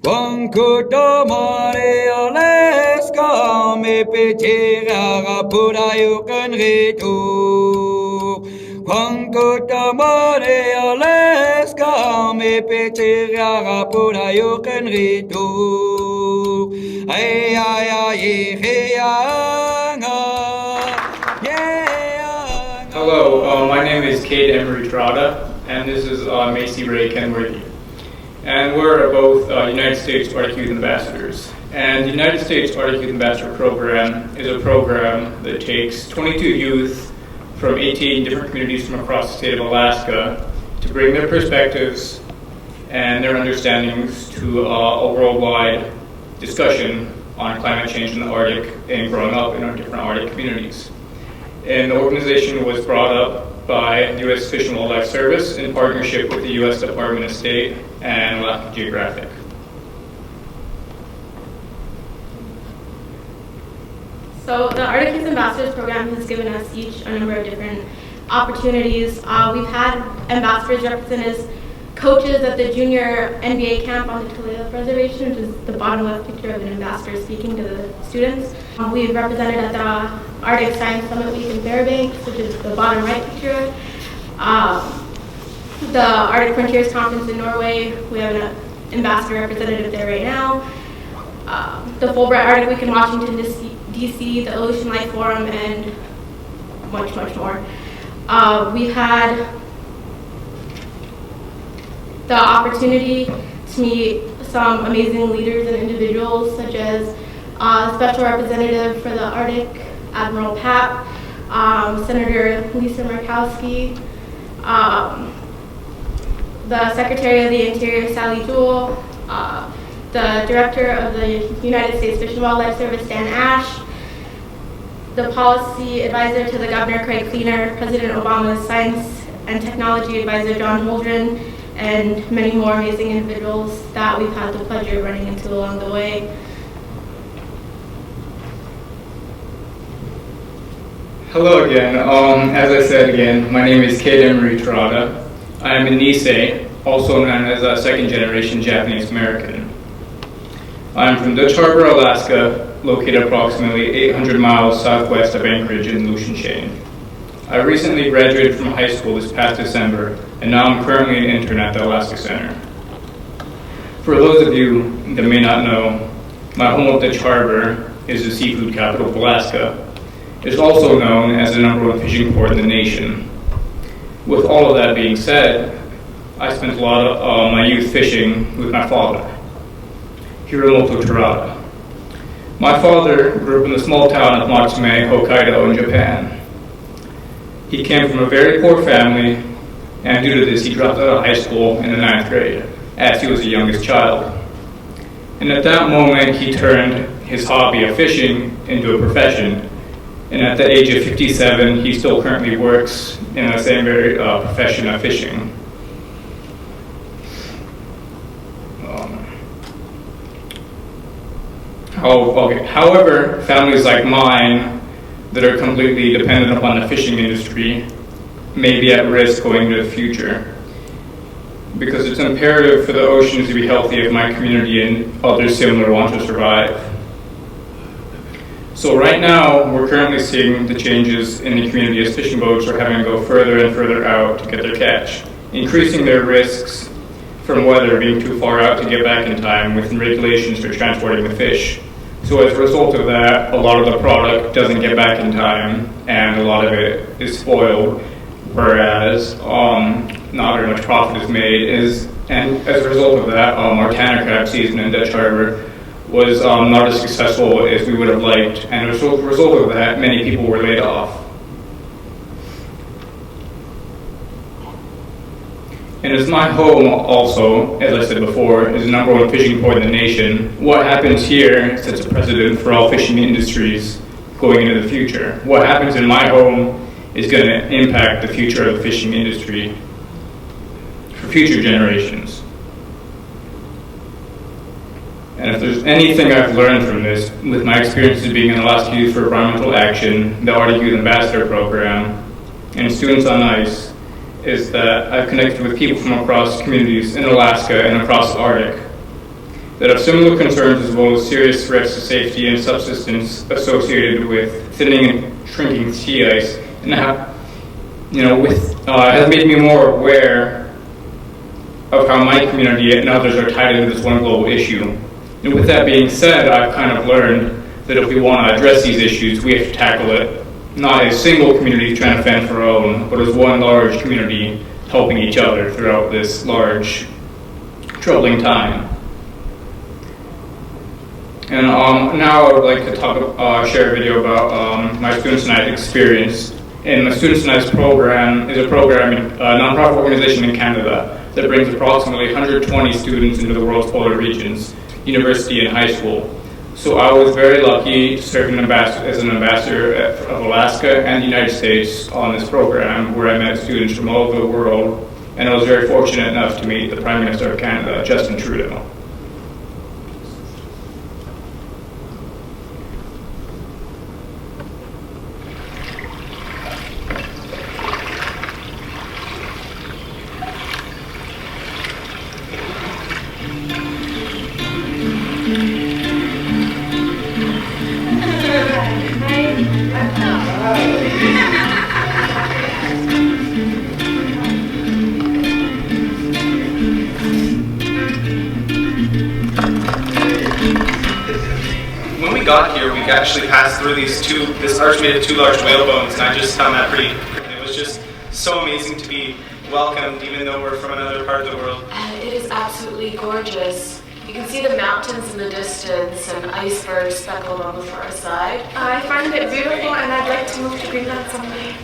Wankuto mare Alaska me petira pura you can redo. Wankuto mare Alaska me petira pura you can redo. Ay ay ay yeah. Hello, my name is Cade and Terada, and this is Macy Kenworthy. And we're both United States Arctic Youth Ambassadors. And the United States Arctic Youth Ambassador Program is a program that takes 22 youth from 18 different communities from across the state of Alaska to bring their perspectives and their understandings to a worldwide discussion on climate change in the Arctic and growing up in our different Arctic communities. And the organization was brought up by the U.S. Fish and Wildlife Service in partnership with the U.S. Department of State and Alaska Geographic. So the Arctic Youth Ambassadors Program has given us each a number of different opportunities. We've had ambassadors represent as coaches at the junior NBA camp on the Terada Reservation, which is the bottom left picture of an ambassador speaking to the students. We've represented at the Arctic Science Summit Week in Fairbanks, which is the bottom right picture. The Arctic Frontiers Conference in Norway, we have an ambassador representative there right now. The Fulbright Arctic Week in Washington, D.C., the Ocean Life Forum, and much, much more. We've had the opportunity to meet some amazing leaders and individuals, such as Special Representative for the Arctic, Admiral Papp, Senator Lisa Murkowski, the Secretary of the Interior, Sally Jewell, the Director of the United States Fish and Wildlife Service, Dan Ash, the Policy Advisor to the Governor, Craig Cleaner, President Obama's Science and Technology Advisor, John Holdren, and many more amazing individuals that we've had the pleasure of running into along the way. Hello again. As I said again, my name is Cade Emery Terada. I am a Nisei, also known as a second-generation Japanese American. I'm from Dutch Harbor, Alaska, located approximately 800 miles southwest of Anchorage in the ocean chain. I recently graduated from high school this past December, and now I'm currently an intern at the Alaska Center. For those of you that may not know, my home of Dutch Harbor is the seafood capital of Alaska. It's also known as the #1 fishing port in the nation. With all of that being said, I spent a lot of my youth fishing with my father, Hiromoto Terada. My father grew up in the small town of Matsume, Hokkaido in Japan. He came from a very poor family, and due to this, he dropped out of high school in the 9th grade, as he was the youngest child. And at that moment, he turned his hobby of fishing into a profession. And at the age of 57, he still currently works in the same very profession of fishing. However, families like mine that are completely dependent upon the fishing industry may be at risk going into the future, because it's imperative for the oceans to be healthy if my community and others similar want to survive. So right now, we're currently seeing the changes in the community as fishing boats are having to go further and further out to get their catch, increasing their risks from weather being too far out to get back in time with regulations for transporting the fish. So as a result of that, a lot of the product doesn't get back in time, and a lot of it is spoiled, whereas not very much profit is made. And as a result of that, our tanner crab season in Dutch Harbor was not as successful as we would have liked, and as a result of that, many people were laid off. And as my home also, as I said before, is the #1 fishing port in the nation, what happens here sets a precedent for all fishing industries going into the future. What happens in my home is going to impact the future of the fishing industry for future generations. And if there's anything I've learned from this, with my experiences being an Alaska Youth for Environmental Action, the Arctic Youth Ambassador Program, and Students on Ice, is that I've connected with people from across communities in Alaska and across the Arctic that have similar concerns as well as serious threats to safety and subsistence associated with thinning and shrinking sea ice, and has made me more aware of how my community and others are tied into this one global issue. And with that being said, I've kind of learned that if we want to address these issues, we have to tackle it not as single communities trying to fend for our own, but as one large community helping each other throughout this large, troubling time. And now I would like to share a video about my Students and I's experience. And the Students and I's program is a nonprofit organization in Canada that brings approximately 120 students into the world's polar regions, university and high school. So I was very lucky to serve as an ambassador of Alaska and the United States on this program, where I met students from all over the world, and I was very fortunate enough to meet the Prime Minister of Canada, Justin Trudeau. Actually passed through this arch made of two large whale bones, and I just found that pretty. It was just so amazing to be welcomed, even though we're from another part of the world. And it is absolutely gorgeous. You can see the mountains in the distance and icebergs speckled on the far side. I find it beautiful, and I'd like to move to Greenland someday.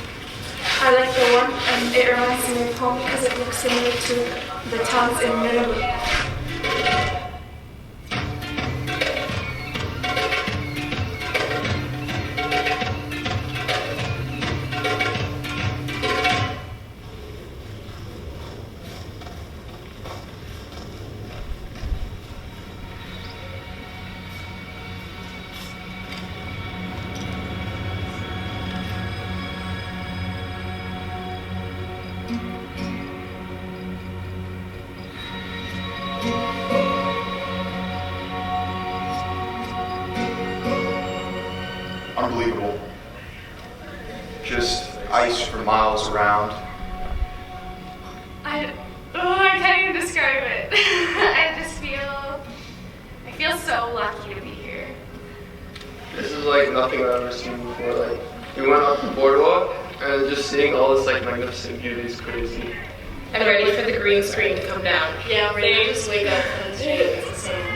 I like the warmth, and it reminds me of home because it looks similar to the towns in Nunavut. Unbelievable. Just ice for miles around. I can't even describe it. I feel so lucky to be here. This is like nothing I've ever seen before. Like, we went up the boardwalk and just seeing all this like magnificent beauty is crazy. I'm ready for the green screen to come down. Yeah, I'm ready to just wake up and it's the same.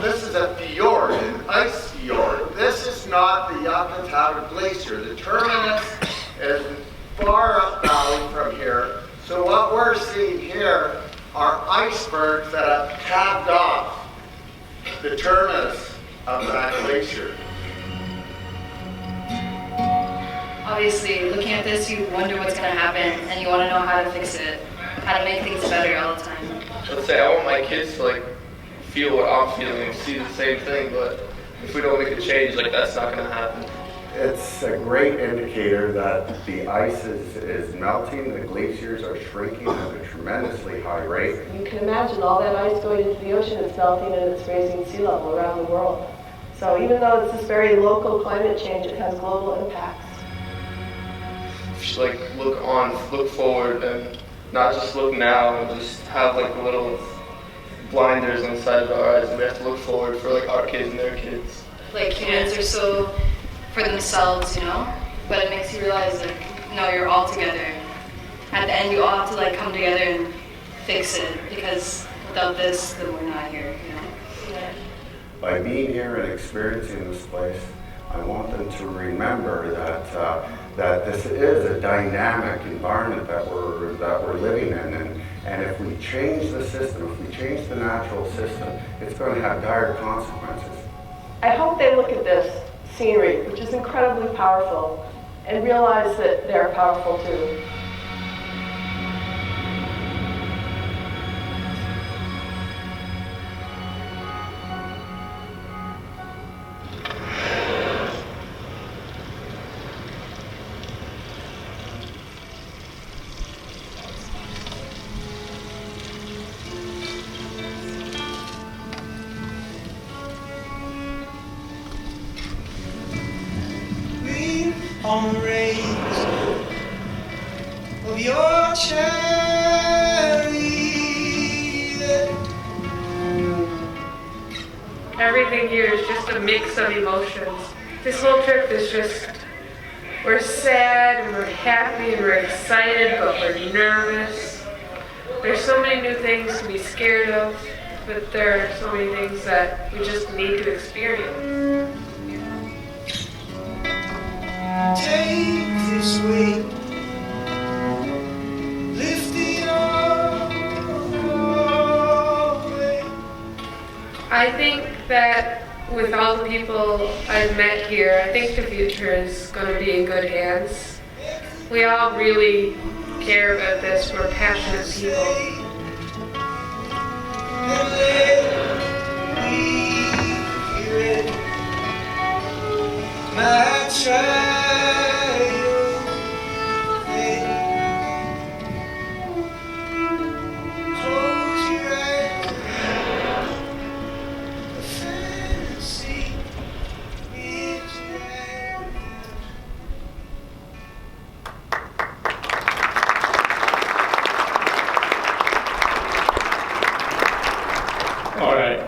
This is a fjord, an ice fjord. This is not the LUlQfb glacier. The terminus is far up valley from here. So what we're seeing here are icebergs that have capped off the terminus of that glacier. Obviously, looking at this, you wonder what's going to happen, and you want to know how to fix it, how to make things better all the time. Let's say I want my kids to like feel what I'm feeling and see the same thing, but if we don't make a change, like that's not going to happen. It's a great indicator that the ice is melting, the glaciers are shrinking at a tremendously high rate. You can imagine all that ice going into the ocean, it's melting and it's raising sea level around the world. So even though it's this very local climate change, it has global impacts. We should like look forward and not just look now and just have like little blinders on the side of our eyes, and we have to look forward for like our kids and their kids. Like humans are so for themselves, you know, but it makes you realize like, no, you're all together. At the end, you all have to like come together and fix it, because without this, then we're not here, you know. Yeah. By being here and experiencing this place, I want them to remember that this is a dynamic environment that we're living in, and if we change the system, if we change the natural system, it's going to have dire consequences. I hope they look at this scenery, which is incredibly powerful, and realize that they're powerful too. warm rays of your cherry. Everything here is just a mix of emotions. This whole trip is just, we're sad and we're happy and we're excited, but we're nervous. There's so many new things to be scared of, but there are so many things that we just need to experience. Take this weight, lift it all away. I think that with all the people I've met here, I think the future is going to be in good hands. We all really care about this. We're passionate people. And let me hear it. My triumph, close your eyes. A fantasy is right. All right,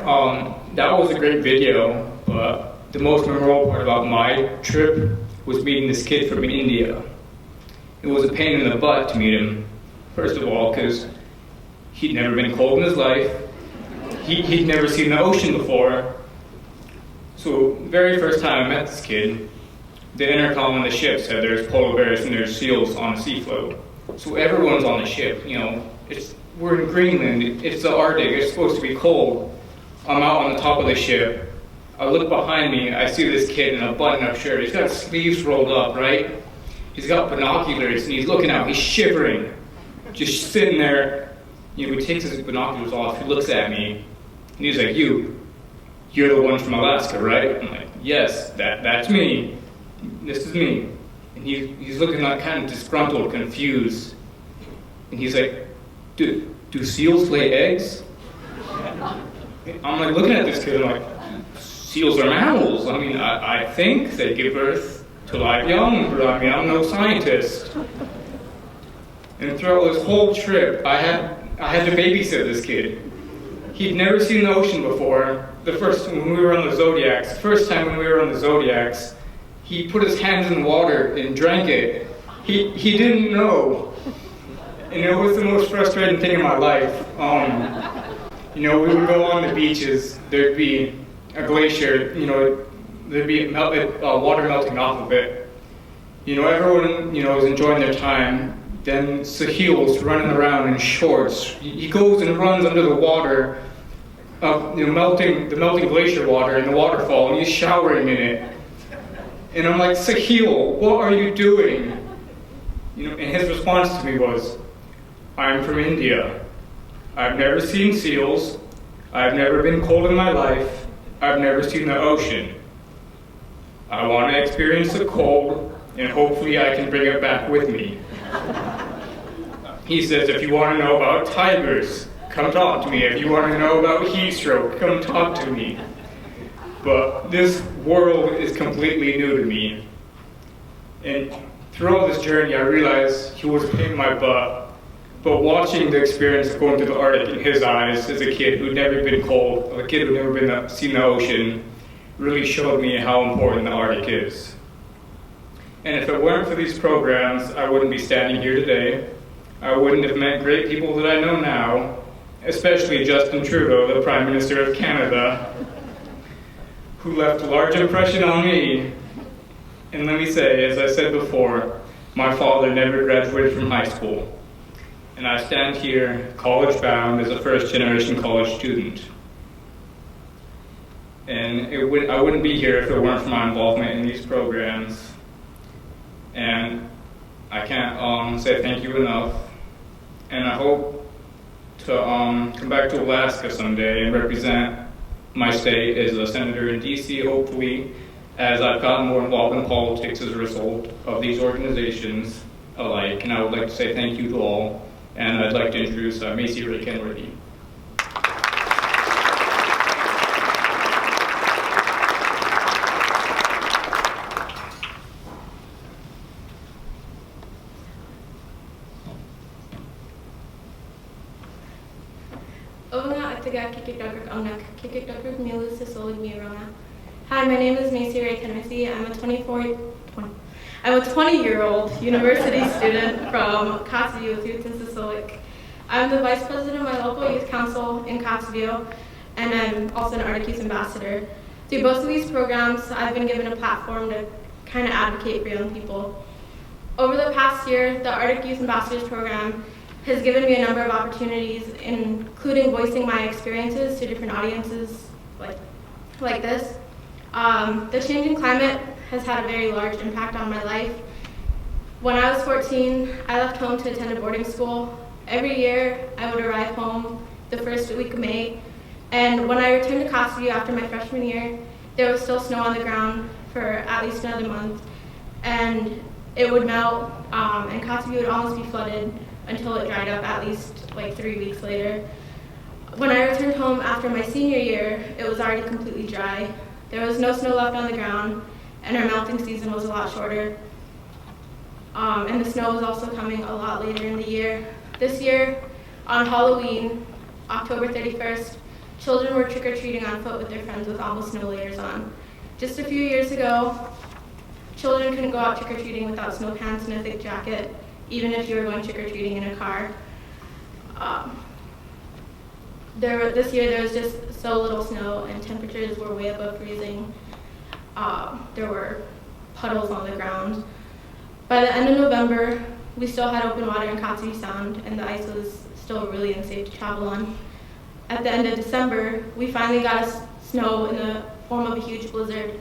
that was a great video, but the most memorable part about my trip was meeting this kid from India. It was a pain in the butt to meet him, first of all, because he'd never been cold in his life. He'd never seen the ocean before. So, very first time I met this kid, the intercom on the ship said there's polar bears and there's seals on the seafloor. So everyone's on the ship, you know. We're in Greenland, it's the Arctic, it's supposed to be cold. I'm out on the top of the ship. I look behind me, I see this kid in a button-up shirt. He's got sleeves rolled up, right? He's got binoculars, and he's looking out, he's shivering. Just sitting there, you know, he takes his binoculars off, he looks at me, and he's like, you're the one from Alaska, right? I'm like, yes, that's me. This is me. And he's looking like kind of disgruntled, confused. And he's like, do seals lay eggs? I'm like looking at this kid, I'm like, seals are mammals. I mean, I think they give birth to live young, but I mean, I'm no scientist. And throughout this whole trip, I had to babysit this kid. He'd never seen the ocean before. The first time when we were on the Zodiacs, he put his hands in the water and drank it. He didn't know. And it was the most frustrating thing in my life. You know, we would go on the beaches, there'd be a glacier, you know, there'd be water melting off of it. You know, everyone, you know, is enjoying their time. Then Sahil's running around in shorts. He goes and runs under the water, you know, the melting glacier water in the waterfall, and he's showering in it. And I'm like, Sahil, what are you doing? You know, and his response to me was, I'm from India. I've never seen seals. I've never been cold in my life. I've never seen the ocean. I want to experience the cold, and hopefully I can bring it back with me. He says, if you want to know about tigers, come talk to me. If you want to know about heat stroke, come talk to me. But this world is completely new to me. And throughout this journey, I realized he was a pain in my butt. But watching the experience of going through the Arctic in his eyes as a kid who'd never been cold, a kid who'd never seen the ocean, really showed me how important the Arctic is. And if it weren't for these programs, I wouldn't be standing here today. I wouldn't have met great people that I know now, especially Justin Trudeau, the Prime Minister of Canada, who left a large impression on me. And let me say, as I said before, my father never graduated from high school. And I stand here, college-bound, as a first-generation college student. And I wouldn't be here if it weren't for my involvement in these programs. And I can't say thank you enough. And I hope to come back to Alaska someday and represent my state as a senator in DC, hopefully, as I've gotten more involved in politics as a result of these organizations alike. And I would like to say thank you to all. And I'd like to introduce Macy Kenworthy. Hi, my name is Macy Ray Kenworthy. I'm a 20-year-old university student from Kotzebue with Youth in Sisilic. I'm the vice president of my local youth council in Kotzebue, and I'm also an Arctic Youth ambassador. Through both of these programs, I've been given a platform to kind of advocate for young people. Over the past year, the Arctic Youth Ambassadors Program has given me a number of opportunities, including voicing my experiences to different audiences like this. The changing climate has had a very large impact on my life. When I was 14, I left home to attend a boarding school. Every year, I would arrive home the first week of May, and when I returned to Kotzebue after my freshman year, there was still snow on the ground for at least another month, and it would melt, and Kotzebue would almost be flooded until it dried up at least like 3 weeks later. When I returned home after my senior year, it was already completely dry. There was no snow left on the ground, and our melting season was a lot shorter. And the snow was also coming a lot later in the year. This year, on Halloween, October 31st, children were trick-or-treating on foot with their friends with almost no layers on. Just a few years ago, children couldn't go out trick-or-treating without snow pants and a thick jacket, even if you were going trick-or-treating in a car. This year there was just so little snow and temperatures were way above freezing. There were puddles on the ground. By the end of November, we still had open water in Kotzebue Sound, and the ice was still really unsafe to travel on. At the end of December, we finally got snow in the form of a huge blizzard,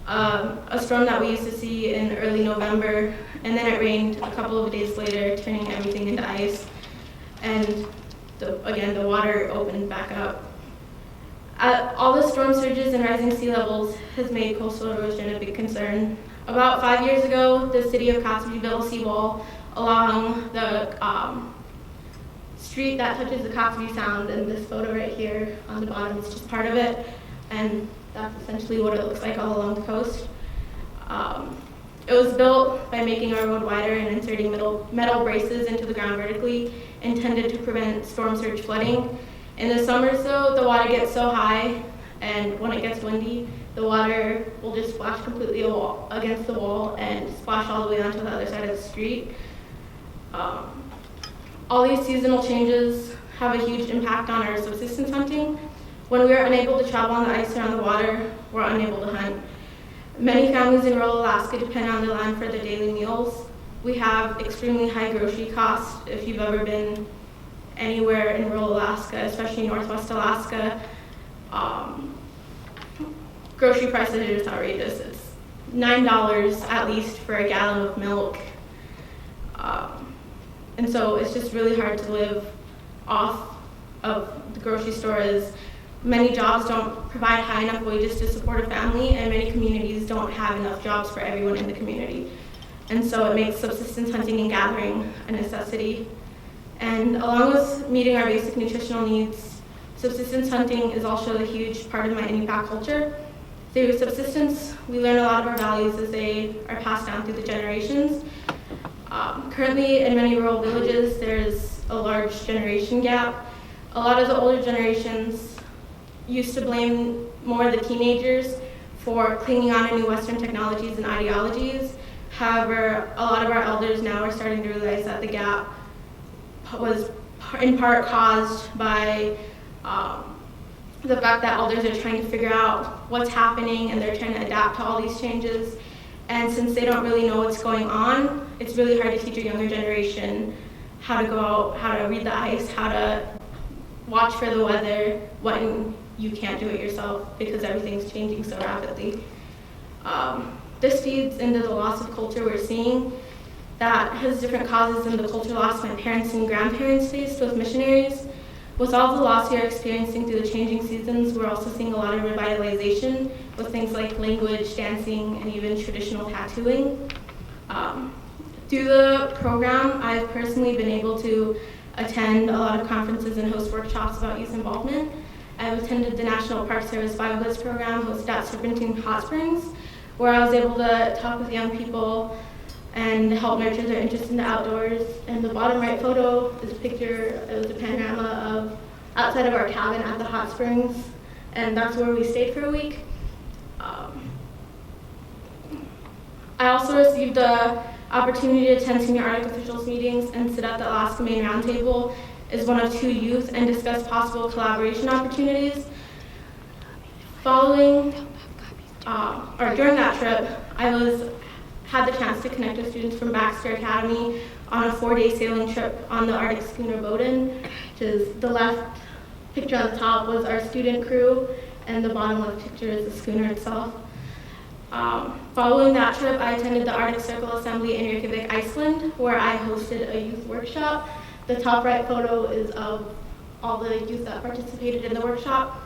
a storm that we used to see in early November, and then it rained a couple of days later, turning everything into ice, and again, the water opened back up. All the storm surges and rising sea levels has made coastal erosion a big concern. About 5 years ago, the city of Kotzebue built a seawall along the street that touches the Kotzebue Sound, and this photo right here on the bottom is just part of it, and that's essentially what it looks like all along the coast. It was built by making our road wider and inserting metal braces into the ground vertically, intended to prevent storm surge flooding. In the summers though, the water gets so high, and when it gets windy, the water will just splash completely against the wall and splash all the way onto the other side of the street. All these seasonal changes have a huge impact on our subsistence hunting. When we are unable to travel on the ice or on the water, we're unable to hunt. Many families in rural Alaska depend on the land for their daily meals. We have extremely high grocery costs. If you've ever been anywhere in rural Alaska, especially Northwest Alaska, grocery prices are just outrageous. It's $9 at least for a gallon of milk. And so it's just really hard to live off of the grocery store, as many jobs don't provide high enough wages to support a family, and many communities don't have enough jobs for everyone in the community. And so it makes subsistence hunting and gathering a necessity. And along with meeting our basic nutritional needs, subsistence hunting is also a huge part of my Inupiaq culture. Through subsistence, we learn a lot of our values as they are passed down through the generations. Currently, in many rural villages, there's a large generation gap. A lot of the older generations used to blame more the teenagers for clinging on to new Western technologies and ideologies. However, a lot of our elders now are starting to realize that the gap was in part caused by the fact that elders are trying to figure out what's happening, and they're trying to adapt to all these changes. And since they don't really know what's going on, it's really hard to teach a younger generation how to go out, how to read the ice, how to watch for the weather when you can't do it yourself because everything's changing so rapidly. This feeds into the loss of culture we're seeing that has different causes than the culture loss my parents and grandparents faced with missionaries. With all the loss we are experiencing through the changing seasons, we're also seeing a lot of revitalization with things like language, dancing, and even traditional tattooing. Through the program, I've personally been able to attend a lot of conferences and host workshops about youth involvement. I've attended the National Park Service Bible Blitz program hosted at Serpentine Hot Springs, where I was able to talk with young people and help nurture their interest in the outdoors. And the bottom right photo is a picture, it was a panorama of outside of our cabin at the hot springs, and that's where we stayed for a week. I also received the opportunity to attend senior Arctic officials meetings and sit at the Alaska Main Roundtable as one of 2 youth and discuss possible collaboration opportunities. During that trip, I had the chance to connect with students from Baxter Academy on a 4-day sailing trip on the Arctic schooner Bowdoin, which is the left picture on the top was our student crew, and the bottom left picture is the schooner itself. Following that trip, I attended the Arctic Circle Assembly in Reykjavik, Iceland, where I hosted a youth workshop. The top right photo is of all the youth that participated in the workshop.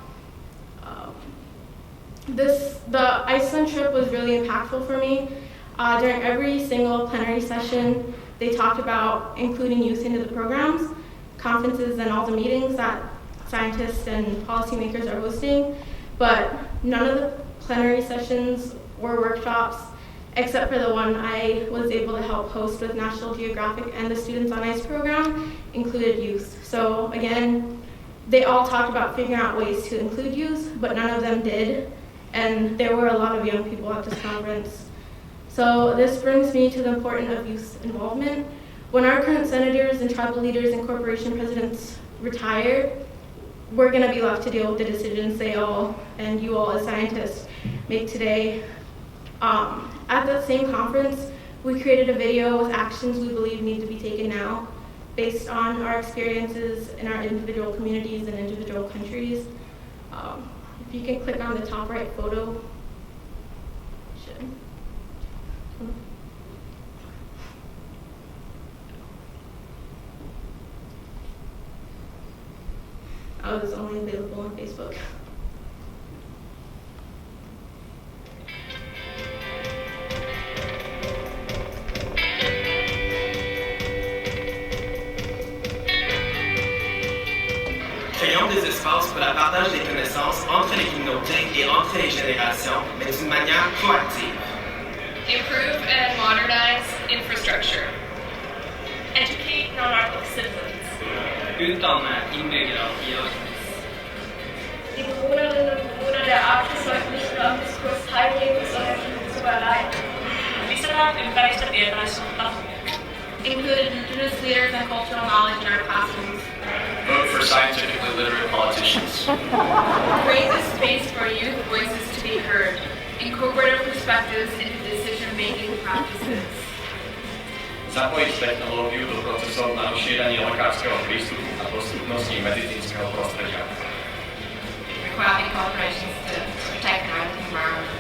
The Iceland trip was really impactful for me. During every single plenary session, they talked about including youth into the programs, conferences, and all the meetings that scientists and policymakers are hosting, but none of the plenary sessions or workshops, except for the one I was able to help host with National Geographic and the Students on Ice program, included youth. So again, they all talked about figuring out ways to include youth, but none of them did, and there were a lot of young people at this conference. So this brings me to the importance of youth involvement. When our current senators and tribal leaders and corporation presidents retire, we're going to be left to deal with the decisions they all and you all as scientists make today. At that same conference, we created a video with actions we believe need to be taken now based on our experiences in our individual communities and individual countries. If you can click on the top right photo. I was only available on Facebook. Créons des espaces pour le partage des connaissances entre les communautés et entre les générations, mais d'une manière proactive. Improve and modernize infrastructure. Educate non-Arctic citizens. Utdanna inbyggare i Arktis. Die Bewohnerinnen und Bewohner der Arktis sollten nicht nur am Diskurs teilnehmen, sondern ihn sogar leiten. Lisätä ympäristötietoisuutta. Include indigenous leaders and cultural knowledge in our classrooms. Vote for scientifically literate politicians. Create a space for youth voices to be heard. Incorporate our perspectives into decision-making practices. Zapojiť technológiu do procesov na rozšírenie lekárskeho prístupu a dostupnosti medicínskeho prostredia. Requiring corporations to protect the environment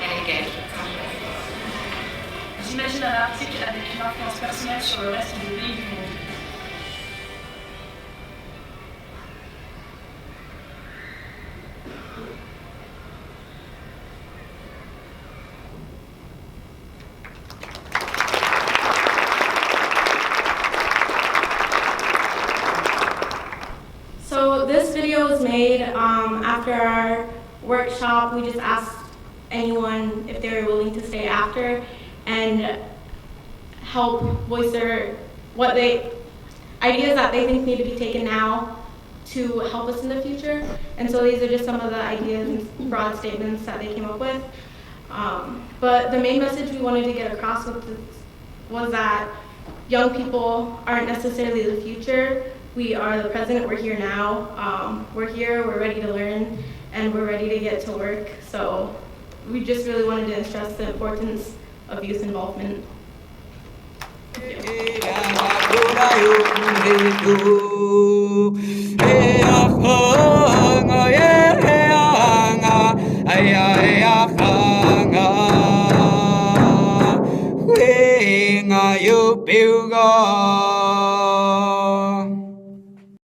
and engage with science. J'imagine un article avec une influence personnelle sur le reste des pays du monde. So this video was made after our workshop. We just asked anyone if they were willing to stay after and help voice their ideas that they think need to be taken now to help us in the future. And so these are just some of the ideas and broad statements that they came up with. But the main message we wanted to get across with this was that young people aren't necessarily the future. We are the present, we're here now. We're here, we're ready to learn, and we're ready to get to work. So we just really wanted to stress the importance of youth involvement. You